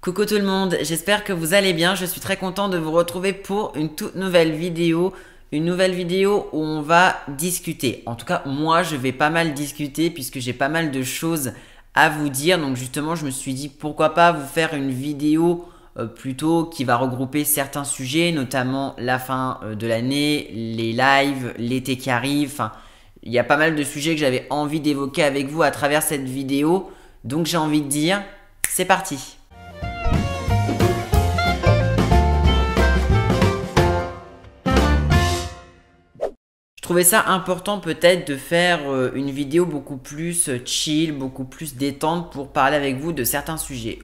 Coucou tout le monde, j'espère que vous allez bien. Je suis très content de vous retrouver pour une toute nouvelle vidéo. Une nouvelle vidéo où on va discuter. En tout cas, moi, je vais pas mal discuter puisque j'ai pas mal de choses à vous dire. Donc justement, je me suis dit pourquoi pas vous faire une vidéo plutôt qui va regrouper certains sujets, notamment la fin de l'année, les lives, l'été qui arrive. Enfin, il y a pas mal de sujets que j'avais envie d'évoquer avec vous à travers cette vidéo. Donc j'ai envie de dire, c'est parti. Je trouvais ça important peut-être de faire une vidéo beaucoup plus chill, beaucoup plus détente pour parler avec vous de certains sujets.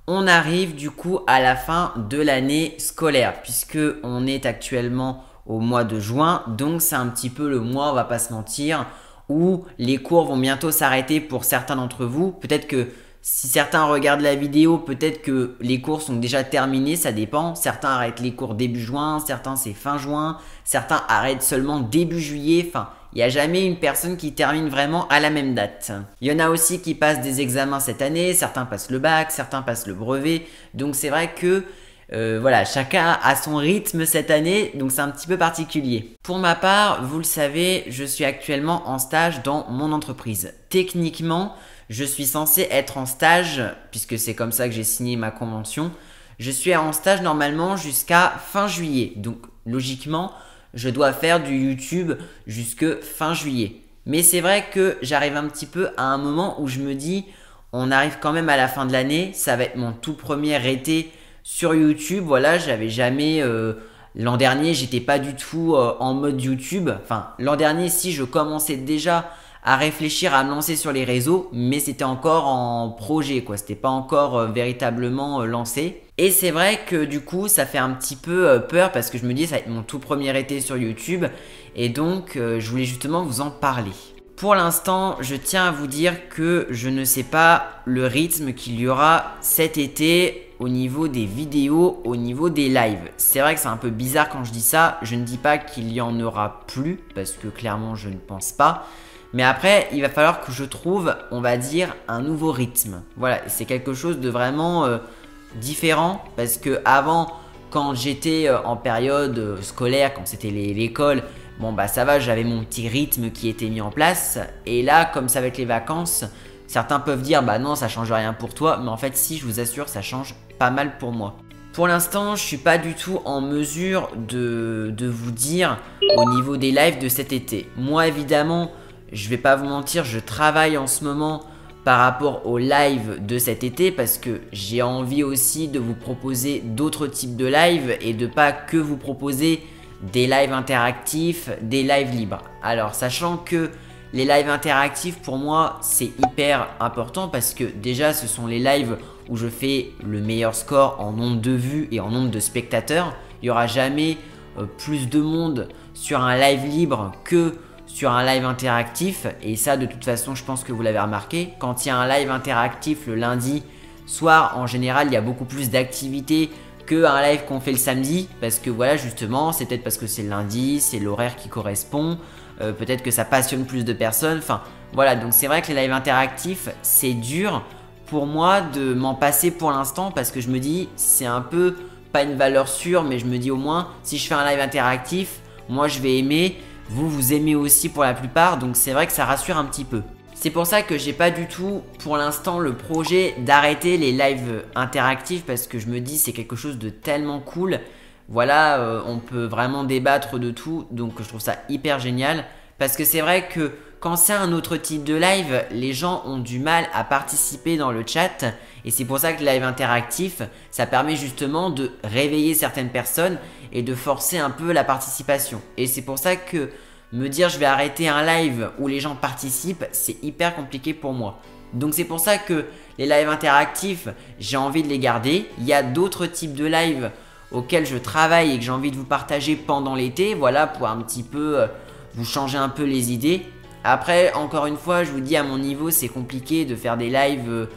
On arrive du coup à la fin de l'année scolaire puisque on est actuellement au mois de juin, donc c'est un petit peu le mois, on va pas se mentir, où les cours vont bientôt s'arrêter pour certains d'entre vous. Peut-être que si certains regardent la vidéo, peut-être que les cours sont déjà terminés, ça dépend. Certains arrêtent les cours début juin, certains c'est fin juin, certains arrêtent seulement début juillet. Enfin, il n'y a jamais une personne qui termine vraiment à la même date. Il y en a aussi qui passent des examens cette année, certains passent le bac, certains passent le brevet. Donc c'est vrai que voilà, chacun a son rythme cette année, donc c'est un petit peu particulier. Pour ma part, vous le savez, je suis actuellement en stage dans mon entreprise. Techniquement, je suis censé être en stage, puisque c'est comme ça que j'ai signé ma convention. Je suis en stage normalement jusqu'à fin juillet. Donc logiquement, je dois faire du YouTube jusque fin juillet. Mais c'est vrai que j'arrive un petit peu à un moment où je me dis, on arrive quand même à la fin de l'année. Ça va être mon tout premier été sur YouTube. Voilà, j'avais jamais... l'an dernier, j'étais pas du tout en mode YouTube. Enfin, l'an dernier, si, je commençais déjà à réfléchir à me lancer sur les réseaux, mais c'était encore en projet, quoi. C'était pas encore véritablement lancé. Et c'est vrai que du coup, ça fait un petit peu peur parce que je me dis, ça va être mon tout premier été sur YouTube. Et donc, je voulais justement vous en parler. Pour l'instant, je tiens à vous dire que je ne sais pas le rythme qu'il y aura cet été au niveau des vidéos, au niveau des lives. C'est vrai que c'est un peu bizarre quand je dis ça. Je ne dis pas qu'il y en aura plus parce que clairement, je ne pense pas. Mais après, il va falloir que je trouve, on va dire, un nouveau rythme. Voilà, c'est quelque chose de vraiment différent parce que avant, quand j'étais en période scolaire, quand c'était l'école, bon bah ça va, j'avais mon petit rythme qui était mis en place. Et là, comme ça va être les vacances, certains peuvent dire bah non, ça change rien pour toi. Mais en fait, si, je vous assure, ça change pas mal pour moi. Pour l'instant, je suis pas du tout en mesure de vous dire au niveau des lives de cet été. Moi, évidemment, je vais pas vous mentir, je travaille en ce moment par rapport au live de cet été parce que j'ai envie aussi de vous proposer d'autres types de lives et de pas que vous proposer des lives interactifs, des lives libres. Alors, sachant que les lives interactifs pour moi c'est hyper important parce que déjà ce sont les lives où je fais le meilleur score en nombre de vues et en nombre de spectateurs. Il n'y aura jamais plus de monde sur un live libre que sur un live interactif, et ça de toute façon je pense que vous l'avez remarqué, quand il y a un live interactif le lundi soir, en général il y a beaucoup plus d'activité qu'un live qu'on fait le samedi, parce que voilà justement, c'est peut-être parce que c'est le lundi, c'est l'horaire qui correspond, peut-être que ça passionne plus de personnes, enfin voilà, donc c'est vrai que les lives interactifs c'est dur pour moi de m'en passer pour l'instant, parce que je me dis c'est un peu, pas une valeur sûre, mais je me dis au moins si je fais un live interactif, moi je vais aimer, vous aimez aussi pour la plupart, donc c'est vrai que ça rassure un petit peu. C'est pour ça que j'ai pas du tout pour l'instant le projet d'arrêter les lives interactifs parce que je me dis c'est quelque chose de tellement cool. Voilà, on peut vraiment débattre de tout, donc je trouve ça hyper génial. Parce que c'est vrai que quand c'est un autre type de live, les gens ont du mal à participer dans le chat. Et c'est pour ça que le live interactif, ça permet justement de réveiller certaines personnes et de forcer un peu la participation. Et c'est pour ça que me dire je vais arrêter un live où les gens participent, c'est hyper compliqué pour moi. Donc c'est pour ça que les lives interactifs, j'ai envie de les garder. Il y a d'autres types de lives auxquels je travaille et que j'ai envie de vous partager pendant l'été. Voilà, pour un petit peu vous changer un peu les idées. Après, encore une fois, je vous dis à mon niveau, c'est compliqué de faire des lives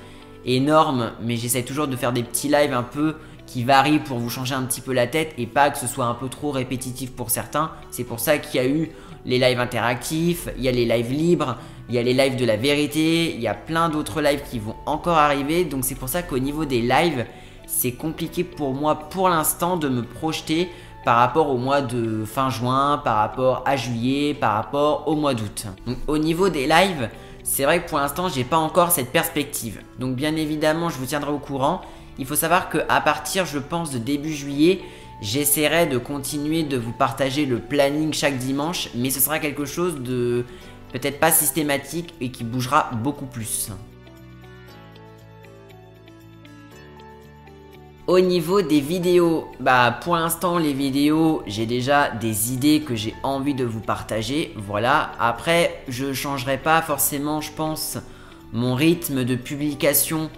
énormes, mais j'essaie toujours de faire des petits lives un peu qui varient pour vous changer un petit peu la tête et pas que ce soit un peu trop répétitif pour certains. C'est pour ça qu'il y a eu les lives interactifs, il y a les lives libres, il y a les lives de la vérité, il y a plein d'autres lives qui vont encore arriver. Donc c'est pour ça qu'au niveau des lives, c'est compliqué pour moi pour l'instant de me projeter par rapport au mois de fin juin, par rapport à juillet, par rapport au mois d'août. Donc au niveau des lives, c'est vrai que pour l'instant, j'ai pas encore cette perspective. Donc bien évidemment, je vous tiendrai au courant. Il faut savoir qu'à partir, je pense, de début juillet, j'essaierai de continuer de vous partager le planning chaque dimanche, mais ce sera quelque chose de peut-être pas systématique et qui bougera beaucoup plus. Au niveau des vidéos, pour l'instant les vidéos, j'ai déjà des idées que j'ai envie de vous partager. Voilà, après je changerai pas forcément, je pense, mon rythme de publication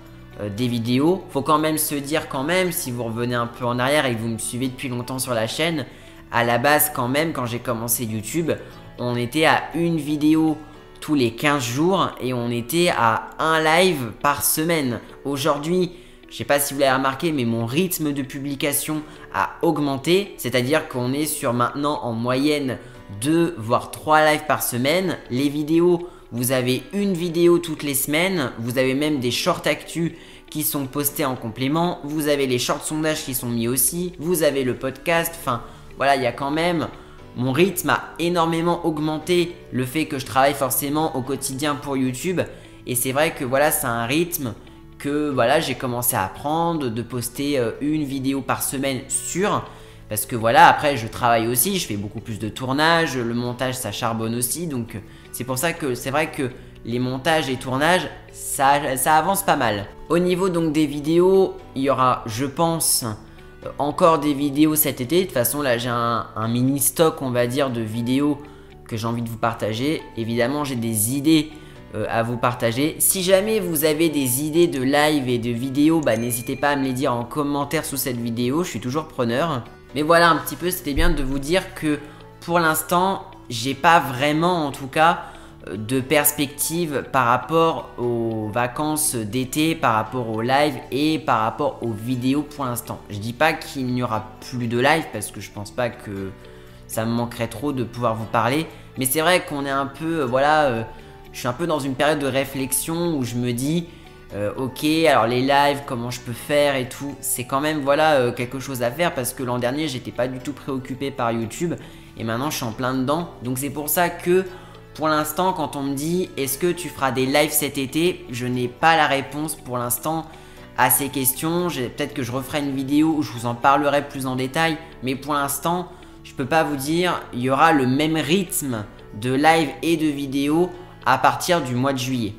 des vidéos. Faut quand même se dire si vous revenez un peu en arrière et que vous me suivez depuis longtemps sur la chaîne, à la base quand même, quand j'ai commencé YouTube, on était à une vidéo tous les 15 jours et on était à un live par semaine. Aujourd'hui, je ne sais pas si vous l'avez remarqué, mais mon rythme de publication a augmenté. C'est-à-dire qu'on est sur maintenant en moyenne 2 voire 3 lives par semaine. Les vidéos, vous avez une vidéo toutes les semaines. Vous avez même des shorts actus qui sont postés en complément. Vous avez les shorts sondages qui sont mis aussi. Vous avez le podcast. Enfin, voilà, il y a quand même... Mon rythme a énormément augmenté. Le fait que je travaille forcément au quotidien pour YouTube. Et c'est vrai que voilà, c'est un rythme... que voilà, j'ai commencé à apprendre de poster une vidéo par semaine sur, parce que voilà, après je travaille aussi, je fais beaucoup plus de tournages, le montage ça charbonne aussi, donc c'est pour ça que c'est vrai que les montages et tournages ça avance pas mal. Au niveau donc des vidéos, il y aura, je pense, encore des vidéos cet été. De toute façon là j'ai un mini stock, on va dire, de vidéos que j'ai envie de vous partager. Évidemment j'ai des idées à vous partager. Si jamais vous avez des idées de live et de vidéos, n'hésitez pas à me les dire en commentaire sous cette vidéo, je suis toujours preneur. Mais voilà, un petit peu, c'était bien de vous dire que pour l'instant, j'ai pas vraiment en tout cas de perspective par rapport aux vacances d'été, par rapport aux lives et par rapport aux vidéos pour l'instant. Je dis pas qu'il n'y aura plus de live parce que je pense pas que ça me manquerait trop de pouvoir vous parler. Mais c'est vrai qu'on est un peu, je suis un peu dans une période de réflexion où je me dis ok, alors les lives, comment je peux faire et tout. C'est quand même quelque chose à faire parce que l'an dernier j'étais pas du tout préoccupé par YouTube et maintenant je suis en plein dedans. Donc c'est pour ça que pour l'instant quand on me dit est-ce que tu feras des lives cet été, je n'ai pas la réponse pour l'instant à ces questions. Peut-être que je referai une vidéo où je vous en parlerai plus en détail, mais pour l'instant je peux pas vous dire. Il y aura le même rythme de live et de vidéo à partir du mois de juillet.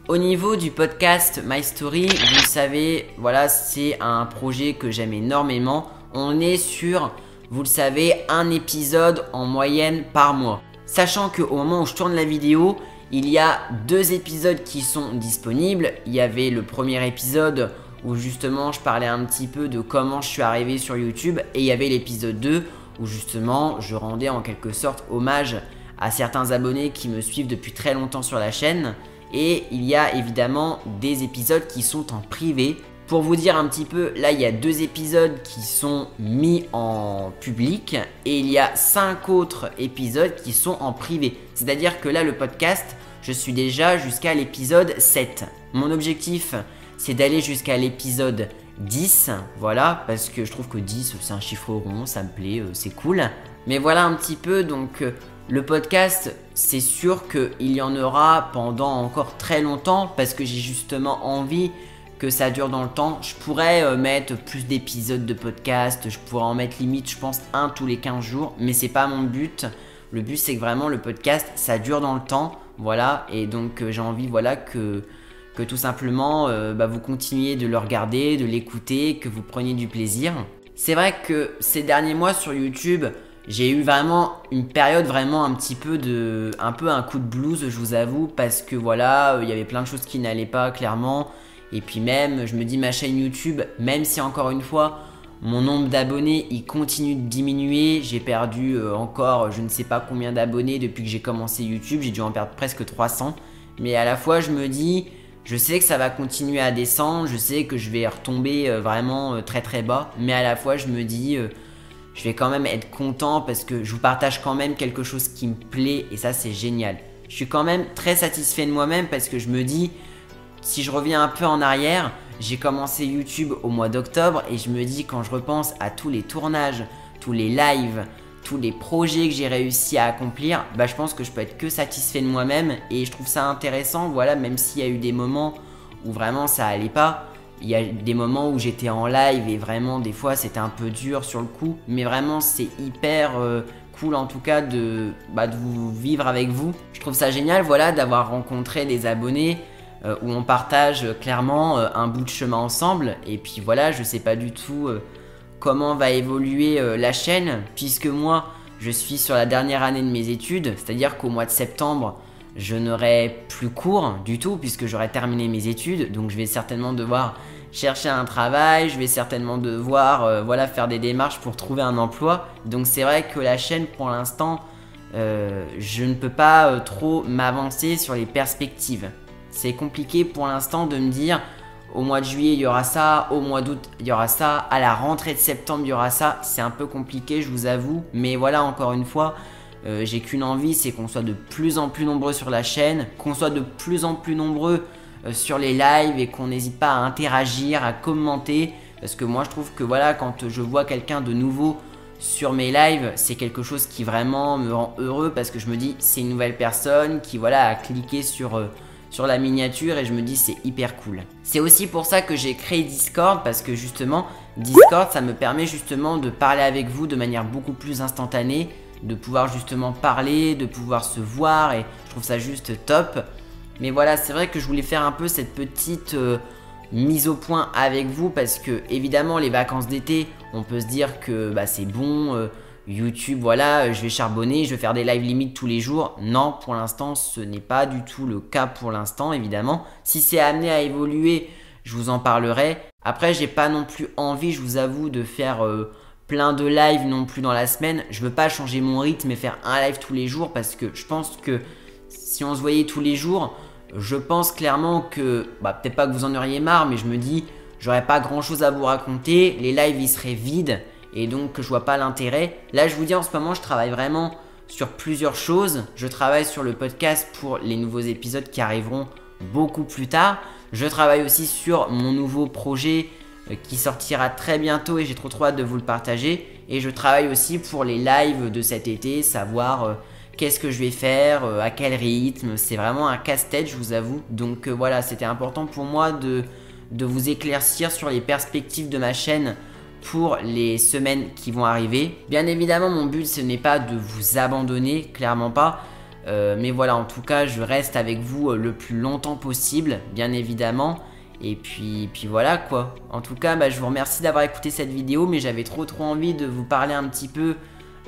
Au niveau du podcast My Story, vous le savez, voilà, c'est un projet que j'aime énormément. On est sur, vous le savez, un épisode en moyenne par mois. Sachant qu'au moment où je tourne la vidéo, il y a 2 épisodes qui sont disponibles. Il y avait le premier épisode où justement je parlais un petit peu de comment je suis arrivé sur YouTube. Et il y avait l'épisode 2 où justement je rendais en quelque sorte hommage à certains abonnés qui me suivent depuis très longtemps sur la chaîne. Et il y a évidemment des épisodes qui sont en privé. Pour vous dire un petit peu, là il y a 2 épisodes qui sont mis en public et il y a 5 autres épisodes qui sont en privé. C'est-à-dire que là le podcast, je suis déjà jusqu'à l'épisode 7. Mon objectif, c'est d'aller jusqu'à l'épisode 10, voilà, parce que je trouve que 10 c'est un chiffre rond, ça me plaît, c'est cool. Mais voilà un petit peu, donc le podcast, c'est sûr qu'il y en aura pendant encore très longtemps parce que j'ai justement envie que ça dure dans le temps. Je pourrais mettre plus d'épisodes de podcast, je pourrais en mettre limite, je pense, un tous les 15 jours, mais c'est pas mon but. Le but, c'est que vraiment le podcast, ça dure dans le temps, voilà, et donc j'ai envie, voilà, que tout simplement vous continuiez de le regarder, de l'écouter, que vous preniez du plaisir. C'est vrai que ces derniers mois sur YouTube, j'ai eu vraiment une période vraiment un peu un coup de blues, je vous avoue, parce que voilà, il y avait plein de choses qui n'allaient pas clairement. Et puis même, je me dis ma chaîne YouTube, même si encore une fois, mon nombre d'abonnés, il continue de diminuer. J'ai perdu encore je ne sais pas combien d'abonnés depuis que j'ai commencé YouTube. J'ai dû en perdre presque 300. Mais à la fois, je me dis, je sais que ça va continuer à descendre. Je sais que je vais retomber vraiment très très bas. Mais à la fois, je me dis... je vais quand même être content parce que je vous partage quand même quelque chose qui me plaît et ça c'est génial. Je suis quand même très satisfait de moi-même parce que je me dis, si je reviens un peu en arrière, j'ai commencé YouTube au mois d'octobre et je me dis quand je repense à tous les tournages, tous les lives, tous les projets que j'ai réussi à accomplir, je pense que je peux être que satisfait de moi-même et je trouve ça intéressant, voilà, même s'il y a eu des moments où vraiment ça allait pas. Il y a des moments où j'étais en live et vraiment des fois c'était un peu dur sur le coup, mais vraiment c'est hyper cool en tout cas de vous vivre avec vous. Je trouve ça génial, voilà, d'avoir rencontré des abonnés où on partage clairement un bout de chemin ensemble. Et puis voilà, je sais pas du tout comment va évoluer la chaîne, puisque moi je suis sur la dernière année de mes études, c'est-à-dire qu'au mois de septembre je n'aurai plus cours du tout puisque j'aurai terminé mes études, donc je vais certainement devoir chercher un travail, je vais certainement devoir voilà, faire des démarches pour trouver un emploi. Donc c'est vrai que la chaîne pour l'instant, je ne peux pas trop m'avancer sur les perspectives. C'est compliqué pour l'instant de me dire au mois de juillet il y aura ça, au mois d'août il y aura ça, à la rentrée de septembre il y aura ça. C'est un peu compliqué, je vous avoue, mais voilà, encore une fois, j'ai qu'une envie, c'est qu'on soit de plus en plus nombreux sur la chaîne, qu'on soit de plus en plus nombreux sur les lives et qu'on n'hésite pas à interagir, à commenter, parce que moi je trouve que voilà, quand je vois quelqu'un de nouveau sur mes lives, c'est quelque chose qui vraiment me rend heureux parce que je me dis c'est une nouvelle personne qui voilà a cliqué sur la miniature et je me dis c'est hyper cool. C'est aussi pour ça que j'ai créé Discord, parce que justement Discord ça me permet justement de parler avec vous de manière beaucoup plus instantanée, de pouvoir justement parler, de pouvoir se voir et je trouve ça juste top. Mais voilà, c'est vrai que je voulais faire un peu cette petite mise au point avec vous parce que évidemment les vacances d'été, on peut se dire que c'est bon, YouTube, voilà, je vais charbonner, je vais faire des live limites tous les jours. Non, pour l'instant, ce n'est pas du tout le cas pour l'instant, évidemment. Si c'est amené à évoluer, je vous en parlerai. Après, j'ai pas non plus envie, je vous avoue, de faire plein de lives non plus dans la semaine. Je veux pas changer mon rythme et faire un live tous les jours parce que je pense que si on se voyait tous les jours, je pense clairement que, peut-être pas que vous en auriez marre, mais je me dis, j'aurais pas grand chose à vous raconter, les lives ils seraient vides et donc je vois pas l'intérêt. Là je vous dis en ce moment je travaille vraiment sur plusieurs choses. Je travaille sur le podcast pour les nouveaux épisodes qui arriveront beaucoup plus tard. Je travaille aussi sur mon nouveau projet qui sortira très bientôt et j'ai trop hâte de vous le partager. Et je travaille aussi pour les lives de cet été, savoir qu'est-ce que je vais faire, à quel rythme. C'est vraiment un casse-tête, je vous avoue. Donc voilà, c'était important pour moi de vous éclaircir sur les perspectives de ma chaîne pour les semaines qui vont arriver. Bien évidemment, mon but ce n'est pas de vous abandonner, clairement pas. Mais voilà, en tout cas, je reste avec vous le plus longtemps possible, bien évidemment. Et puis voilà quoi. En tout cas, je vous remercie d'avoir écouté cette vidéo, mais j'avais trop envie de vous parler un petit peu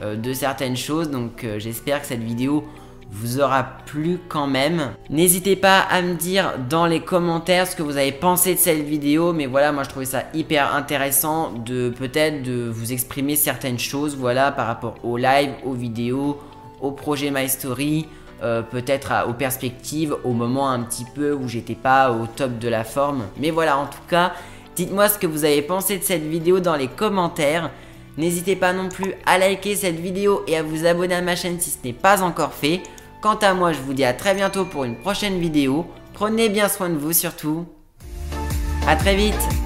de certaines choses. Donc j'espère que cette vidéo vous aura plu quand même. N'hésitez pas à me dire dans les commentaires ce que vous avez pensé de cette vidéo. Mais voilà, moi je trouvais ça hyper intéressant de peut-être de vous exprimer certaines choses, voilà, par rapport au live, aux vidéos, au projet My Story, peut-être aux perspectives, au moment un petit peu où j'étais pas au top de la forme. Mais voilà, en tout cas, dites-moi ce que vous avez pensé de cette vidéo dans les commentaires. N'hésitez pas non plus à liker cette vidéo et à vous abonner à ma chaîne si ce n'est pas encore fait. Quant à moi, je vous dis à très bientôt pour une prochaine vidéo. Prenez bien soin de vous surtout. À très vite.